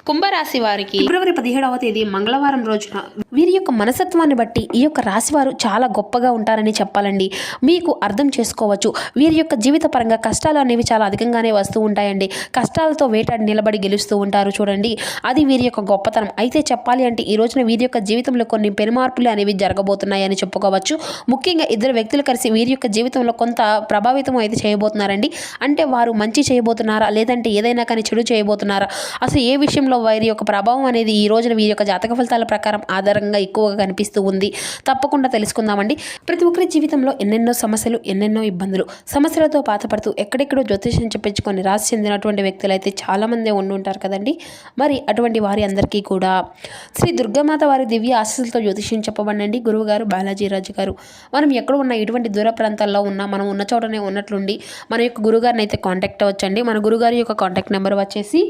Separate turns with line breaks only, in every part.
కుంభరాశి వారికి ఫిబ్రవరి 17వ తేదీ మంగళవారం రోజున వీరి యొక్క మనస్తత్వాన్ని బట్టి ఈ యొక్క రాశివారు చాలా గొప్పగా ఉంటారని చెప్పాలండి. మీకు అర్థం చేసుకోవచ్చు. వీరి యొక్క జీవిత పరంగా కష్టాలు అనేవి చాలా అధికంగానే వస్తూ ఉంటాయండి. కష్టాలతో వేటాడి నిలబడి గెలుస్తూ ఉంటారు చూడండి. అది వీరి యొక్క గొప్పతనం. అయితే చెప్పాలి అంటే ఈ రోజున వీరి యొక్క జీవితంలో కొన్ని పెనుమార్పులు అనేవి జరగబోతున్నాయని చెప్పుకోవచ్చు. ముఖ్యంగా ఇద్దరు వ్యక్తులు కలిసి వీరి యొక్క జీవితంలో కొంత ప్రభావితం అయితే చేయబోతున్నారండి. అంటే వారు మంచి చేయబోతున్నారా లేదంటే ఏదైనా కానీ చెడు చేయబోతున్నారా, అసలు ఏ విషయంలో వారి యొక్క ప్రభావం అనేది ఈ రోజున వీరి యొక్క జాతక ఫలితాల ప్రకారం ఆధారంగా ఎక్కువగా కనిపిస్తూ ఉంది. తప్పకుండా తెలుసుకుందామండి. ప్రతి ఒక్కరి జీవితంలో ఎన్నెన్నో సమస్యలు, ఎన్నెన్నో ఇబ్బందులు, సమస్యలతో బాధపడుతూ ఎక్కడెక్కడో జ్యోతిష్యం చెప్పించుకొని రాసి చెందినటువంటి వ్యక్తులు అయితే చాలామంది ఉండుంటారు కదండి. మరి అటువంటి వారి అందరికీ కూడా శ్రీ దుర్గామాత వారి దివ్య ఆశీస్సులతో జ్యోతిష్యం చెప్పబడండి గురువు గారు బాలాజీరాజు గారు. మనం ఎక్కడ ఉన్నా ఎటువంటి దూర ప్రాంతాల్లో ఉన్నా మనం ఉన్న చోటనే ఉన్నట్లుండి మన యొక్క గురుగారిని అయితే కాంటాక్ట్ అవ్వచ్చండి. మన గురుగారి యొక్క కాంటాక్ట్ నెంబర్ వచ్చేసి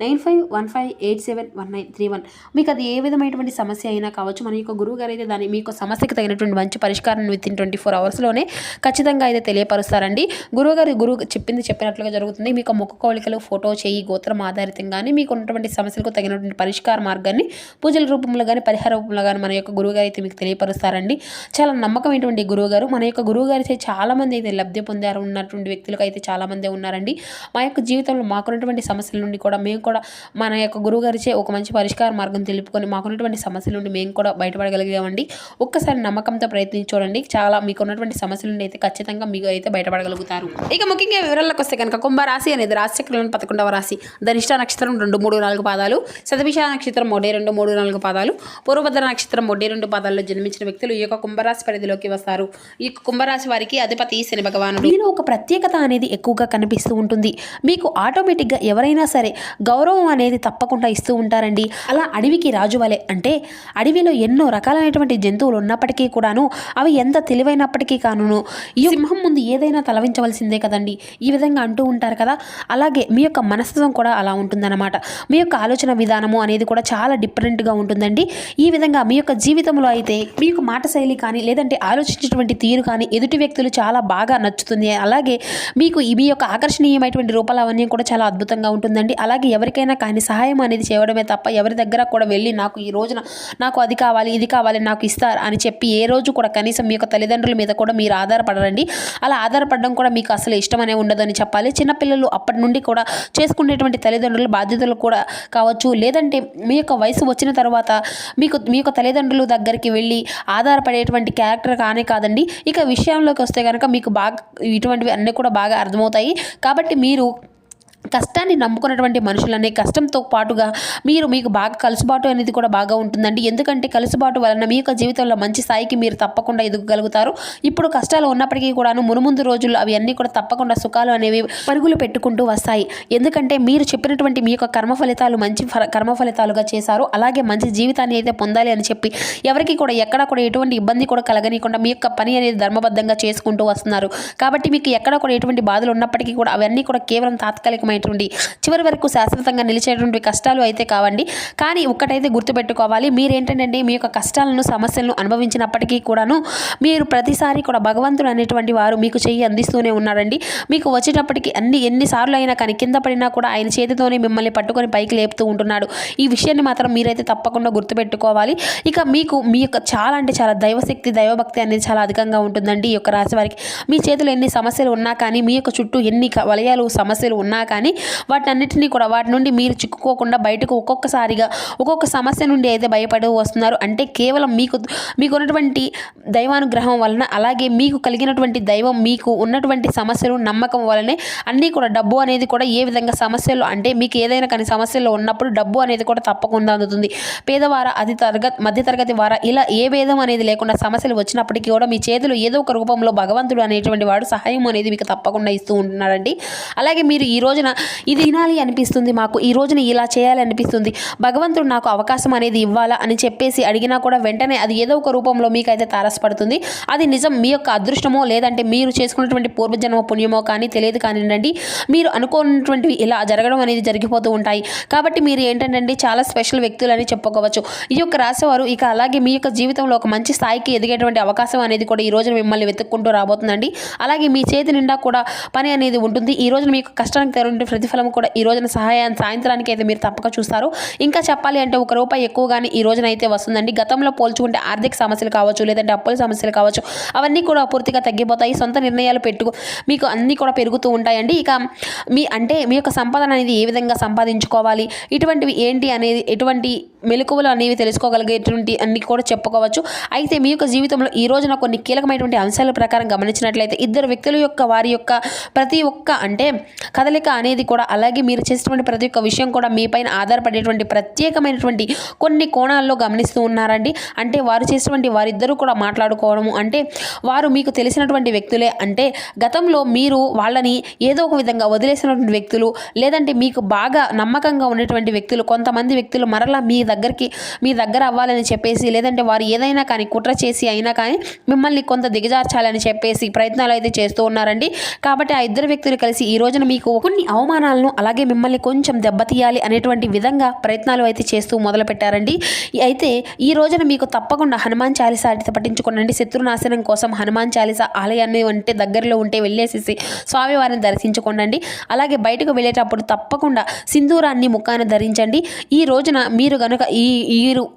9515871931. మీకు అది ఏ విధమైనటువంటి సమస్య అయినా కావచ్చు. మన యొక్క గురువు గారు అయితే దాన్ని మీకు సమస్యకు తగినటువంటి మంచి పరిష్కారాన్ని వితిన్ 24 అవర్స్లోనే ఖచ్చితంగా అయితే తెలియపరుస్తారండి. గురువు చెప్పినట్లుగా జరుగుతుంది. మీకు ముఖ కవళికలు, ఫోటో, చేయి, గోత్రం ఆధారితంగానే మీకు ఉన్నటువంటి సమస్యలకు తగినటువంటి పరిష్కార మార్గాన్ని పూజల రూపంలో కానీ పరిహార రూపంలో కానీ మన యొక్క గురువు గారు అయితే మీకు తెలియపరుస్తారండి. చాలా నమ్మకమైనటువంటి గురువు గారు. మన యొక్క గురువు గారు అయితే చాలామంది అయితే లబ్ధి పొందారు ఉన్నటువంటి వ్యక్తులకు అయితే చాలామంది ఉన్నారండి. మా యొక్క జీవితంలో మాకున్నటువంటి సమస్యల నుండి కూడా మేము కూడా మన యొక్క గురువుగారిచే ఒక మంచి పరిష్కార మార్గం తెలుపుకొని మాకున్నటువంటి సమస్యల నుండి మేము కూడా బయటపడగలిగామండి. ఒక్కసారి నమ్మకంతో ప్రయత్నించి చూడండి. చాలా మీకున్నటువంటి సమస్యల నుండి అయితే ఖచ్చితంగా మీకు అయితే బయటపడగలుగుతారు. ఇక ముఖ్యంగా వివరాలకు వస్తే కనుక కుంభరాశి అనేది రాశిచక్రంలోని 11వ రాశి. ధనిష్ట నక్షత్రం 2, 3, 4 పాదాలు, శతభిష నక్షత్రం 1, 2, 3, 4 పాదాలు, పూర్వభద్ర నక్షత్రం 1, 2 పాదాల్లో జన్మించిన వ్యక్తులు ఈ యొక్క కుంభరాశి పరిధిలోకి వస్తారు. ఈ కుంభరాశి వారికి అధిపతి శని భగవానుడు. దీనిలో ఒక ప్రత్యేకత అనేది ఎక్కువగా కనిపిస్తూ ఉంటుంది. మీకు ఆటోమేటిక్గా ఎవరైనా సరే గౌరవం అనేది తప్పకుండా ఇస్తూ ఉంటారండి. అలా అడవికి రాజు వలె, అంటే అడవిలో ఎన్నో రకాలైనటువంటి జంతువులు ఉన్నప్పటికీ కూడాను అవి ఎంత తెలివైనప్పటికీ కాను ఈ సింహం ముందు ఏదైనా తలవించవలసిందే కదండి. ఈ విధంగా అంటూ ఉంటారు కదా. అలాగే మీ యొక్క మనస్తత్వం కూడా అలా ఉంటుందన్నమాట. మీ యొక్క ఆలోచన విధానము అనేది కూడా చాలా డిఫరెంట్గా ఉంటుందండి. ఈ విధంగా మీ యొక్క జీవితంలో అయితే మీ యొక్క మాట శైలి కానీ లేదంటే ఆలోచించేటువంటి తీరు కానీ ఎదుటి వ్యక్తులు చాలా బాగా నచ్చుతుంది. అలాగే మీకు మీ యొక్క ఆకర్షణీయమైనటువంటి రూపలావణ్యం కూడా చాలా అద్భుతంగా ఉంటుందండి. అలాగే ఎవరికైనా కానీ సహాయం అనేది చేయడమే తప్ప ఎవరి దగ్గర కూడా వెళ్ళి నాకు ఈ రోజున నాకు అది కావాలి ఇది కావాలి నాకు ఇస్తారు అని చెప్పి ఏ రోజు కూడా కనీసం మీ యొక్క తల్లిదండ్రుల మీద కూడా మీరు ఆధారపడరండి. అలా ఆధారపడడం కూడా మీకు అసలు ఇష్టమనే ఉండదని చెప్పాలి. చిన్నపిల్లలు అప్పటి నుండి కూడా చేసుకునేటువంటి తల్లిదండ్రుల బాధ్యతలు కూడా కావచ్చు, లేదంటే మీ యొక్క వయసు వచ్చిన తర్వాత మీ యొక్క తల్లిదండ్రుల దగ్గరికి వెళ్ళి ఆధారపడేటువంటి క్యారెక్టర్ కానే కాదండి. ఇక విషయంలోకి వస్తే కనుక మీకు బాగా ఇటువంటివి అన్నీ కూడా బాగా అర్థమవుతాయి. కాబట్టి మీరు కష్టాన్ని నమ్ముకున్నటువంటి మనుషులనే కష్టంతో పాటుగా మీకు బాగా కలుసుబాటు అనేది కూడా బాగా ఉంటుందండి. ఎందుకంటే కలుసుబాటు వలన మీ యొక్క జీవితంలో మంచి స్థాయికి మీరు తప్పకుండా ఎదగగలుగుతారు. ఇప్పుడు కష్టాలు ఉన్నప్పటికీ కూడాను మునుముందు రోజుల్లో అవి అన్నీ కూడా తప్పకుండా సుఖాలు అనేవి పరుగులు పెట్టుకుంటూ వస్తాయి. ఎందుకంటే మీరు చెప్పినటువంటి మీ యొక్క కర్మ ఫలితాలు మంచి కర్మ ఫలితాలుగా చేశారు. అలాగే మంచి జీవితాన్ని అయితే పొందాలి అని చెప్పి ఎవరికి కూడా ఎక్కడా కూడా ఎటువంటి ఇబ్బంది కూడా కలగనీయకుండా మీ యొక్క పని అనేది ధర్మబద్ధంగా చేసుకుంటూ వస్తున్నారు. కాబట్టి మీకు ఎక్కడ కూడా ఎటువంటి బాధలు ఉన్నప్పటికీ కూడా అవన్నీ కూడా కేవలం తాత్కాలికమైన చివరి వరకు శాశ్వతంగా నిలిచేటువంటి కష్టాలు అయితే కావండి. కానీ ఒక్కటైతే గుర్తుపెట్టుకోవాలి, మీరేంటంటే మీ యొక్క కష్టాలను సమస్యలను అనుభవించినప్పటికీ కూడాను మీరు ప్రతిసారి కూడా భగవంతుడు అనేటువంటి వారు మీకు చెయ్యి అందిస్తూనే ఉన్నారండి. మీకు వచ్చేటప్పటికి ఎన్నిసార్లు అయినా కానీ కింద పడినా కూడా ఆయన చేతితోనే మిమ్మల్ని పట్టుకొని పైకి లేపుతూ ఉంటున్నాడు. ఈ విషయాన్ని మాత్రం మీరైతే తప్పకుండా గుర్తుపెట్టుకోవాలి. ఇక మీకు మీ యొక్క చాలా అంటే చాలా దైవశక్తి దైవభక్తి అనేది చాలా అధికంగా ఉంటుందండి. ఈ యొక్క రాశి వారికి మీ చేతిలో ఎన్ని సమస్యలు ఉన్నా కానీ మీ యొక్క చుట్టూ ఎన్ని వలయాలు సమస్యలు ఉన్నా కానీ వాటన్నిటినీ కూడా వాటి నుండి మీరు చిక్కుకోకుండా బయటకు ఒక్కొక్కసారిగా ఒక్కొక్క సమస్య నుండి అయితే భయపడి వస్తున్నారు. అంటే కేవలం మీకు ఉన్నటువంటి దైవానుగ్రహం వలన, అలాగే మీకు కలిగినటువంటి దైవం మీకు ఉన్నటువంటి సమస్యలు నమ్మకం వలనే అన్నీ కూడా డబ్బు అనేది కూడా ఏ విధంగా సమస్యలు అంటే మీకు ఏదైనా కానీ సమస్యలు ఉన్నప్పుడు డబ్బు అనేది కూడా తప్పకుండా అందుతుంది. పేదవార మధ్యతరగతి వార ఇలా ఏ భేదం అనేది లేకుండా సమస్యలు వచ్చినప్పటికీ కూడా మీ చేతులు ఏదో ఒక రూపంలో భగవంతుడు అనేటువంటి వాడు సహాయం అనేది మీకు తప్పకుండా ఇస్తూ ఉంటున్నాడండి. అలాగే మీరు ఈ రోజున ఇది వినాలి అనిపిస్తుంది, మాకు ఈ రోజున ఇలా చేయాలి అనిపిస్తుంది, భగవంతుడు నాకు అవకాశం అనేది ఇవ్వాలా అని చెప్పేసి అడిగినా కూడా వెంటనే అది ఏదో ఒక రూపంలో మీకైతే తారసపడుతుంది. అది నిజం మీ యొక్క అదృష్టమో లేదంటే మీరు చేసుకున్నటువంటి పూర్వజన్మ పుణ్యమో కానీ తెలియదు కానివ్వండి. మీరు అనుకున్నటువంటివి ఇలా జరగడం అనేది జరిగిపోతూ ఉంటాయి. కాబట్టి మీరు ఏంటంటే చాలా స్పెషల్ వ్యక్తులు అని చెప్పుకోవచ్చు ఈ యొక్క రాశివారు. ఇక అలాగే మీ యొక్క జీవితంలో ఒక మంచి స్థాయికి ఎదిగేటువంటి అవకాశం అనేది కూడా ఈ రోజున మిమ్మల్ని వెతుక్కుంటూ రాబోతుందండి. అలాగే మీ చేతి నిండా కూడా పని అనేది ఉంటుంది. ఈ రోజున మీకు కష్టానికి వచ్చేటువంటి ప్రతిఫలం కూడా ఈ రోజున సాయంత్రానికి అయితే మీరు తప్పక చూస్తారు. ఇంకా చెప్పాలి అంటే ₹1 ఎక్కువగానే ఈ రోజున అయితే వస్తుందండి. గతంలో పోల్చుకుంటే ఆర్థిక సమస్యలు కావచ్చు, లేదంటే అప్పుల సమస్యలు కావచ్చు, అవన్నీ కూడా పూర్తిగా తగ్గిపోతాయి. సొంత నిర్ణయాలు మీకు అన్నీ కూడా పెరుగుతూ ఉంటాయండి. ఇక మీ యొక్క సంపాదన అనేది ఏ విధంగా సంపాదించుకోవాలి, ఇటువంటివి ఏంటి అనేది ఎటువంటి మెలకువలు అనేవి తెలుసుకోగలిగేటువంటి అన్ని కూడా చెప్పుకోవచ్చు. అయితే మీ యొక్క జీవితంలో ఈ రోజున కొన్ని కీలకమైనటువంటి అంశాల ప్రకారం గమనించినట్లయితే ఇద్దరు వ్యక్తుల యొక్క వారి యొక్క ప్రతి ఒక్క కదలిక అనేది కూడా, అలాగే మీరు చేసేటువంటి ప్రతి ఒక్క విషయం కూడా మీపైన ఆధారపడేటువంటి ప్రత్యేకమైనటువంటి కొన్ని కోణాల్లో గమనిస్తూ ఉన్నారండి. అంటే వారు చేసేటువంటి వారిద్దరూ కూడా మాట్లాడుకోవడము, అంటే వారు మీకు తెలిసినటువంటి వ్యక్తులే. అంటే గతంలో మీరు వాళ్ళని ఏదో ఒక విధంగా వదిలేసినటువంటి వ్యక్తులు, లేదంటే మీకు బాగా నమ్మకంగా ఉన్నటువంటి వ్యక్తులు, కొంతమంది వ్యక్తులు మరలా మీ దగ్గర అవ్వాలని చెప్పేసి, లేదంటే వారు ఏదైనా కానీ కుట్ర చేసి అయినా కానీ మిమ్మల్ని కొంత దిగజార్చాలని చెప్పేసి ప్రయత్నాలు అయితే చేస్తూ ఉన్నారండి. కాబట్టి ఆ ఇద్దరు వ్యక్తులు కలిసి ఈ రోజున మీకు కొన్ని అవమానాలను, అలాగే మిమ్మల్ని కొంచెం దెబ్బతీయాలి అనేటువంటి విధంగా ప్రయత్నాలు అయితే చేస్తూ మొదలు పెట్టారండి. అయితే ఈ రోజున మీకు తప్పకుండా హనుమాన్ చాలీసా అయితే పఠించుకోండి. శత్రునాశనం కోసం హనుమాన్ చాలీసా ఆలయాన్ని దగ్గరలో ఉంటే వెళ్ళేసేసి స్వామివారిని దర్శించుకోండి. అలాగే బయటకు వెళ్ళేటప్పుడు తప్పకుండా సింధూరాన్ని ముఖాన ధరించండి. ఈ రోజున మీరు గనుక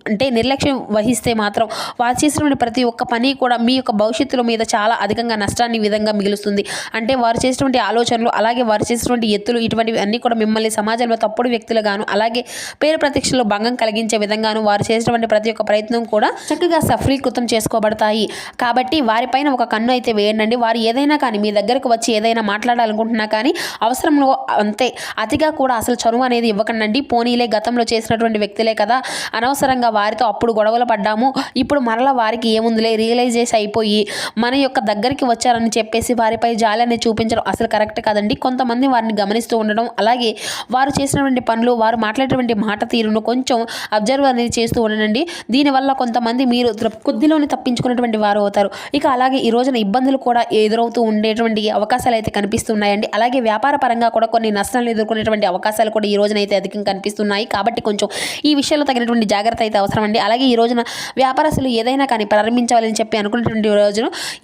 అంటే నిర్లక్ష్యం వహిస్తే మాత్రం వారు చేసినటువంటి ప్రతి ఒక్క పని కూడా మీ యొక్క భవిష్యత్తులో మీద చాలా అధికంగా నష్టాన్ని విధంగా మిగులుస్తుంది. అంటే వారు చేసినటువంటి ఆలోచనలు, అలాగే వారు చేసినటువంటి ఎత్తులు, ఇటువంటివి అన్నీ కూడా మిమ్మల్ని సమాజంలో తప్పుడు వ్యక్తులుగాను, అలాగే పేరు ప్రతిష్టలో భంగం కలిగించే విధంగాను వారు చేసినటువంటి ప్రతి ఒక్క ప్రయత్నం కూడా చక్కగా సఫలీకృతం చేసుకోబడతాయి. కాబట్టి వారిపైన ఒక కన్ను అయితే వేయండి. వారు ఏదైనా కానీ మీ దగ్గరకు వచ్చి ఏదైనా మాట్లాడాలనుకుంటున్నా కానీ అవసరంలో అంతే అతిగా కూడా అసలు చనువు అనేది ఇవ్వకండి. పోనీలే గతంలో చేసినటువంటి వ్యక్తులే కదా, అనవసరంగా వారితో అప్పుడు గొడవలు పడ్డాము, ఇప్పుడు మరలా వారికి ఏముందిలే రియలైజ్ చేసి అయిపోయి మన యొక్క దగ్గరికి వచ్చారని చెప్పేసి వారిపై జాలని చూపించడం అసలు కరెక్ట్ కాదండి. కొంతమంది వారిని గమనిస్తూ ఉండడం, అలాగే వారు చేసినటువంటి పనులు, వారు మాట్లాడేటువంటి మాట తీరును కొంచెం అబ్జర్వ్ అనేది చేస్తూ ఉండండి. దీనివల్ల కొంతమంది మీరు కొద్దిలోనే తప్పించుకున్నటువంటి వారు అవుతారు. ఇక అలాగే ఈ రోజున ఇబ్బందులు కూడా ఎదురవుతూ ఉండేటువంటి అవకాశాలు అయితే కనిపిస్తున్నాయండి. అలాగే వ్యాపార పరంగా కూడా కొన్ని నష్టాలను ఎదుర్కొనేటువంటి అవకాశాలు కూడా ఈ రోజున అయితే అధికంగా కనిపిస్తున్నాయి. కాబట్టి కొంచెం ఈ విషయంలో తగినటువంటి జాగ్రత్త అయితే అవసరం అండి. అలాగే ఈ రోజున వ్యాపారస్తులు ఏదైనా కానీ ప్రారంభించాలని చెప్పి అనుకున్నటువంటి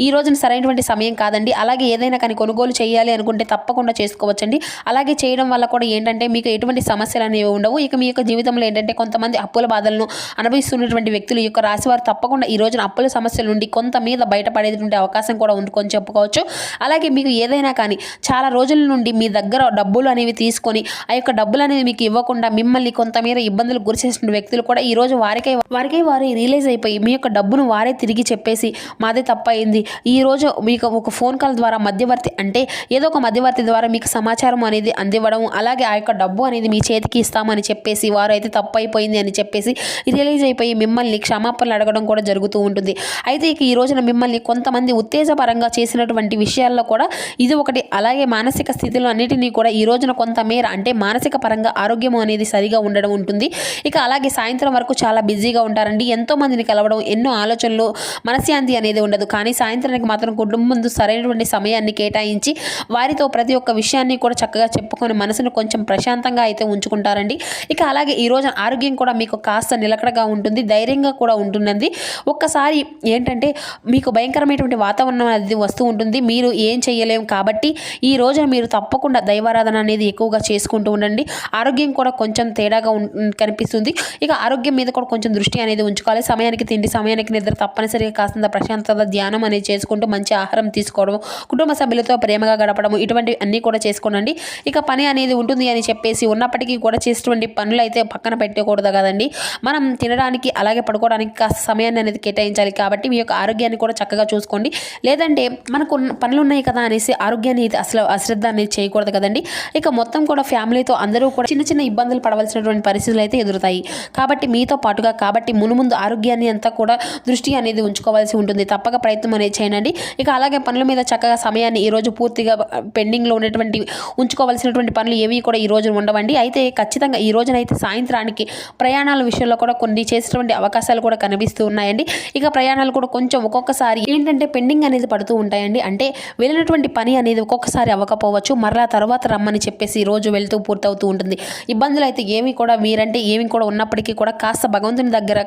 ఈ రోజున సరైనటువంటి సమయం కాదండి. అలాగే ఏదైనా కానీ కొనుగోలు చేయాలి అనుకుంటే తప్పకుండా చేసుకోవచ్చండి. అలాగే చేయడం వల్ల కూడా ఏంటంటే మీకు ఎటువంటి సమస్యలు అనేవి ఉండవు. ఇక మీ యొక్క జీవితంలో ఏంటంటే కొంతమంది అప్పుల బాధలను అనుభవిస్తున్నటువంటి వ్యక్తులు యొక్క రాశి వారు తప్పకుండా ఈ రోజున అప్పుల సమస్యల నుండి కొంత మీద బయటపడేటువంటి అవకాశం కూడా ఉండుకొని చెప్పుకోవచ్చు. అలాగే మీకు ఏదైనా కానీ చాలా రోజుల నుండి మీ దగ్గర డబ్బులు అనేవి తీసుకొని ఆ యొక్క డబ్బులు అనేవి మీకు ఇవ్వకుండా మిమ్మల్ని కొంతమేర ఇబ్బందులు గురిచేసిన వ్యక్తులు కూడా ఈ రోజు వారికై వారే రియలైజ్ అయిపోయి మీ యొక్క డబ్బును వారే తిరిగి చెప్పేసి మాదే తప్పయింది, ఈ రోజు మీకు ఒక ఫోన్ కాల్ ద్వారా మధ్యవర్తి, అంటే ఏదో ఒక మధ్యవర్తి ద్వారా మీకు సమాచారం అనేది అందివ్వడం, అలాగే ఆ యొక్క డబ్బు అనేది మీ చేతికి ఇస్తామని చెప్పేసి వారు అయితే తప్పు అయిపోయింది అని చెప్పేసి రియలైజ్ అయిపోయి మిమ్మల్ని క్షమాపణలు అడగడం కూడా జరుగుతూ ఉంటుంది. అయితే ఇక ఈ రోజున మిమ్మల్ని కొంతమంది ఉత్తేజపరంగా చేసినటువంటి విషయాల్లో కూడా ఇది ఒకటి. అలాగే మానసిక స్థితిలో అన్నిటినీ కూడా ఈ రోజున కొంతమేర అంటే మానసిక పరంగా ఆరోగ్యం అనేది సరిగా ఉండడం ఉంటుంది. ఇక అలాగే సాయంత్రం వరకు చాలా బిజీగా ఉంటారండి. ఎంతో మందిని కలవడం, ఎన్నో ఆలోచనలు, మనశ్శాంతి అనేది ఉండదు. కానీ సాయంత్రానికి మాత్రం కుటుంబం ముందు సరైనటువంటి సమయాన్ని కేటాయించి వారితో ప్రతి ఒక్క విషయాన్ని కూడా చక్కగా చెప్పుకొని మనసును కొంచెం ప్రశాంతంగా అయితే ఉంచుకుంటారండి. ఇక అలాగే ఈ రోజు ఆరోగ్యం కూడా మీకు కాస్త నిలకడగా ఉంటుంది, ధైర్యంగా కూడా ఉంటుందండి. ఒక్కసారి ఏంటంటే మీకు భయంకరమైనటువంటి వాతావరణం అనేది వస్తూ ఉంటుంది, మీరు ఏం చేయలేము. కాబట్టి ఈ రోజున మీరు తప్పకుండా దైవారాధన అనేది ఎక్కువగా చేసుకుంటూ ఉండండి. ఆరోగ్యం కూడా కొంచెం తేడాగా కనిపిస్తుంది. ఇక ఆరోగ్యం మీద కూడా కొంచెం దృష్టి అనేది ఉంచుకోవాలి. సమయానికి తిండి, సమయానికి నిద్ర, తప్పనిసరిగా కాస్తంత ప్రశాంతత, ధ్యానం అనేది చేసుకుంటూ మంచి ఆహారం తీసుకోవడం, కుటుంబ సభ్యులతో ప్రేమగా గడపడం, ఇటువంటివి అన్నీ కూడా చేసుకోనండి. ఇక పని అనేది ఉంటుంది అని చెప్పేసి ఉన్నప్పటికీ కూడా చేసేటువంటి పనులు అయితే పక్కన పెట్టకూడదు కదండి. మనం తినడానికి అలాగే పడుకోవడానికి కాస్త సమయాన్ని అనేది కేటాయించాలి. కాబట్టి మీ యొక్క ఆరోగ్యాన్ని కూడా చక్కగా చూసుకోండి. లేదంటే మనకు పనులు ఉన్నాయి కదా అనేసి ఆరోగ్యాన్ని అసలు అశ్రద్ధ అనేది చేయకూడదు కదండి. ఇక మొత్తం కూడా ఫ్యామిలీతో అందరూ కూడా చిన్న చిన్న ఇబ్బందులు పడవలసినటువంటి పరిస్థితులు అయితే ఎదురుతాయి. కాబట్టి మీతో పాటుగా ముందు ఆరోగ్యాన్ని అంతా కూడా దృష్టి అనేది ఉంచుకోవాల్సి ఉంటుంది. తప్పక ప్రయత్నం అనేది చేయండి. ఇక అలాగే పనుల మీద చక్కగా సమయాన్ని ఈరోజు పూర్తిగా పెండింగ్లో ఉన్నటువంటి ఉంచుకోవాల్సినటువంటి పనులు ఏవి కూడా ఈ రోజు ఉండవండి. అయితే ఖచ్చితంగా ఈ రోజునైతే సాయంత్రానికి ప్రయాణాల విషయంలో కూడా కొన్ని చేసేటువంటి అవకాశాలు కూడా కనిపిస్తూ ఉన్నాయండి. ఇక ప్రయాణాలు కూడా కొంచెం ఒక్కొక్కసారి ఏంటంటే పెండింగ్ అనేది పడుతూ ఉంటాయండి. అంటే వెళ్ళినటువంటి పని అనేది ఒక్కొక్కసారి అవ్వకపోవచ్చు, మరలా తర్వాత రమ్మని చెప్పేసి ఈ రోజు వెళ్తూ పూర్తవుతూ ఉంటుంది. ఇబ్బందులు అయితే ఏమి కూడా మీరంటే ఏమి కూడా ఉన్నప్పటికీ కూడా కాస్త భగవంతుని దగ్గర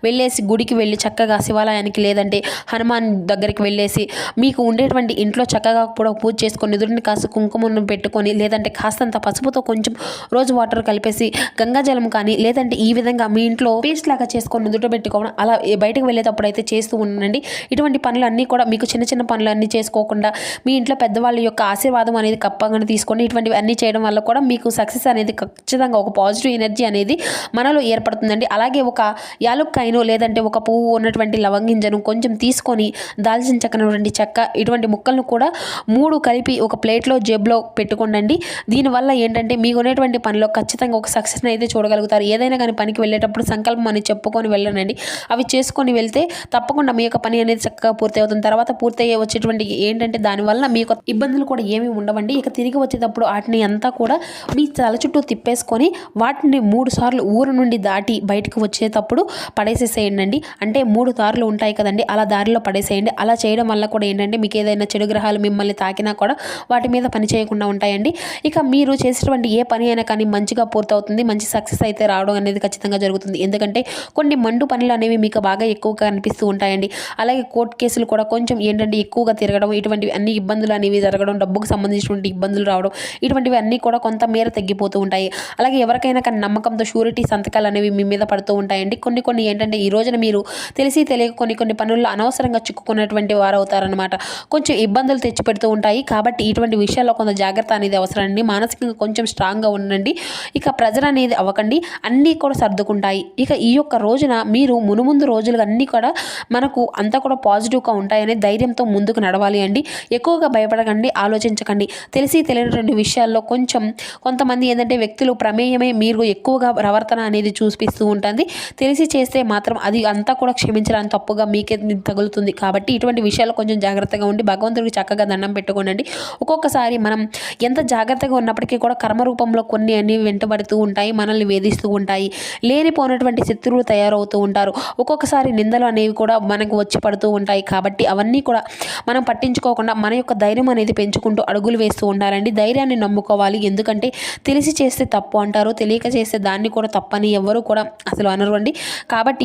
వెళ్ళేసి గుడికి వెళ్ళి చక్కగా శివాలయానికి, లేదంటే హనుమాన్ దగ్గరికి వెళ్ళేసి మీకు ఉండేటువంటి ఇంట్లో చక్కగా కూడా పూజ చేసుకొని ఎదురుని కాస్త కుంకుమను పెట్టుకొని, లేదంటే కాస్తంత పసుపుతో కొంచెం రోజు వాటర్ కలిపేసి గంగాజలం కానీ లేదంటే ఈ విధంగా మీ ఇంట్లో పేస్ట్ లాగా చేసుకొని నుదుట పెట్టుకోవడం అలా బయటకు వెళ్ళేటప్పుడు అయితే చేస్తూ ఉండండి. ఇటువంటి పనులన్నీ కూడా మీకు చిన్న చిన్న పనులన్నీ చేసుకోకుండా మీ ఇంట్లో పెద్దవాళ్ళ యొక్క ఆశీర్వాదం అనేది కప్పగానే తీసుకోండి. ఇటువంటివి అన్నీ చేయడం వల్ల కూడా మీకు సక్సెస్ అనేది ఖచ్చితంగా ఒక పాజిటివ్ ఎనర్జీ అనేది మనలో ఏర్పడుతుందండి. అలాగే ఒక యాలుక్కాయను లేదంటే ఒక పువ్వు ఉన్నటువంటి లవంగింజను కొంచెం తీసుకొని దాల్చిన చెక్కనటువంటి చెక్క ఇటువంటి ముక్కలను కూడా 3 కలిపి ఒక ప్లేట్లో జేబులో పెట్టుకోండి. దీనివల్ల ఏంటంటే మీకు ఉన్నటువంటి పనిలో ఖచ్చితంగా ఒక సక్సెస్ని అయితే చూడగలుగుతారు. ఏదైనా కానీ పనికి వెళ్ళేటప్పుడు సంకల్పం అని చెప్పుకొని వెళ్ళనండి. అవి చేసుకొని వెళ్తే తప్పకుండా మీ యొక్క పని అనేది చక్కగా పూర్తి అవుతుంది. తర్వాత పూర్తయ్యే వచ్చేటువంటి ఏంటంటే దానివల్ల మీకు ఇబ్బందులు కూడా ఏమీ ఉండవండి. ఇక తిరిగి వచ్చేటప్పుడు వాటిని అంతా కూడా మీ తల చుట్టూ తిప్పేసుకొని వాటిని 3 సార్లు ఊరు నుండి దాటి బయటకు వచ్చేటప్పుడు పడేసేసేయండి. అంటే 3 దారులు ఉంటాయి కదండి, అలా దారిలో పడేసేయండి. అలా చేయడం వల్ల కూడా ఏంటంటే మీకు ఏదైనా చెడు గ్రహాలు మిమ్మల్ని తాకినా కూడా వాటి మీద పని చేయకుండా ఉంటాయండి. ఇక మీరు చేసేటువంటి ఏ పని అయినా కానీ మంచిగా పూర్తవుతుంది. మంచి సక్సెస్ అయితే రావడం అనేది ఖచ్చితంగా జరుగుతుంది. ఎందుకంటే కొన్ని మండు పనులు అనేవి మీకు బాగా ఎక్కువగా అనిపిస్తూ ఉంటాయండి. అలాగే కోర్టు కేసులు కూడా కొంచెం ఏంటంటే ఎక్కువగా తిరగడం, ఇటువంటివి అన్ని ఇబ్బందులు అనేవి జరగడం, డబ్బుకు సంబంధించినటువంటి ఇబ్బందులు రావడం, ఇటువంటివి అన్నీ కూడా కొంత మేర తగ్గిపోతూ ఉంటాయి. అలాగే ఎవరికైనా కానీ నమ్మకంతో షూరిటీ సంతకాలు అనేవి మీ మీద పడుతూ ఉంటాయండి. కొన్ని ఏంటంటే ఈ రోజున మీరు తెలిసి తెలియక కొన్ని పనుల్లో అనవసరంగా చిక్కుకున్నటువంటి వారు అవుతారనమాట. కొంచెం ఇబ్బందులు తెచ్చిపెడుతూ ఉంటాయి. కాబట్టి ఇటువంటి విషయాల్లో కొంత జాగ్రత్త అనేది అవసరమండి. మానసికంగా కొంచెం స్ట్రాంగ్గా ఉండండి. ఇక ప్రెజర్ అనేది అవ్వకండి, అన్నీ కూడా సర్దుకుంటాయి. ఇక ఈ యొక్క రోజున మీరు మునుముందు రోజులు అన్నీ కూడా మనకు అంతా కూడా పాజిటివ్గా ఉంటాయనే ధైర్యంతో ముందుకు నడవాలి అండి. ఎక్కువగా భయపడకండి, ఆలోచించకండి. తెలిసి తెలియనటువంటి విషయాల్లో కొంతమంది ఏంటంటే వ్యక్తులు ప్రమేయమే మీరు ఎక్కువగా ప్రవర్తన అనేది చూపిస్తూ ఉంటుంది. తెలిసి చేస్తే మాత్రం అది అంతా కూడా క్షమించడానికి తప్పుగా మీకే తగులుతుంది. కాబట్టి ఇటువంటి విషయాల్లో కొంచెం జాగ్రత్తగా ఉండి భగవంతుడికి చక్కగా దండం పెట్టుకోనండి. ఒక్కొక్కసారి మనం ఎంత జాగ్రత్తగా ఉన్నప్పటికీ కూడా కర్మ రూపంలో కొన్ని అన్ని వెంటబడుతూ ఉంటాయి, మనల్ని వేధిస్తూ ఉంటాయి. లేనిపోయినటువంటి శత్రువులు తయారవుతూ ఉంటారు. ఒక్కొక్కసారి నిందలు అనేవి కూడా మనకు వచ్చి పడుతూ ఉంటాయి. కాబట్టి అవన్నీ కూడా మనం పట్టించుకోకుండా మన యొక్క ధైర్యం అనేది పెంచుకుంటూ అడుగులు వేస్తూ ఉండాలండి. ధైర్యాన్ని నమ్ముకోవాలి. ఎందుకంటే తెలిసి చేస్తే తప్పు అంటారు, తెలియక చేస్తే దాన్ని కూడా తప్పని ఎవరు కూడా అసలు అనరండి. కాబట్టి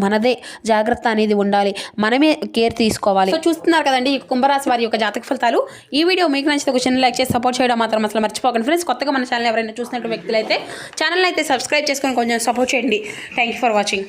మనదే జాగ్రత్త అనేది ఉండాలి, మనమే కేర్ తీసుకోవాలి. సో చూస్తున్నారు కదండి ఈ కుంభరాశి వారి యొక్క జాతక ఫలితాలు. ఈ వీడియో మీకు నచ్చితే ఒక చిన్న లైక్ చేసి సపోర్ట్ చేయడం మాత్రం అసలు మర్చిపోకండి ఫ్రెండ్స్. కొత్తగా మన ఛానల్ ఎవరైనా చూసినట్టు వ్యక్తులు అయితే ఛానల్ అయితే సబ్స్క్రైబ్ చేసుకొని కొంచెం సపోర్ట్ చేయండి. Thank you for watching.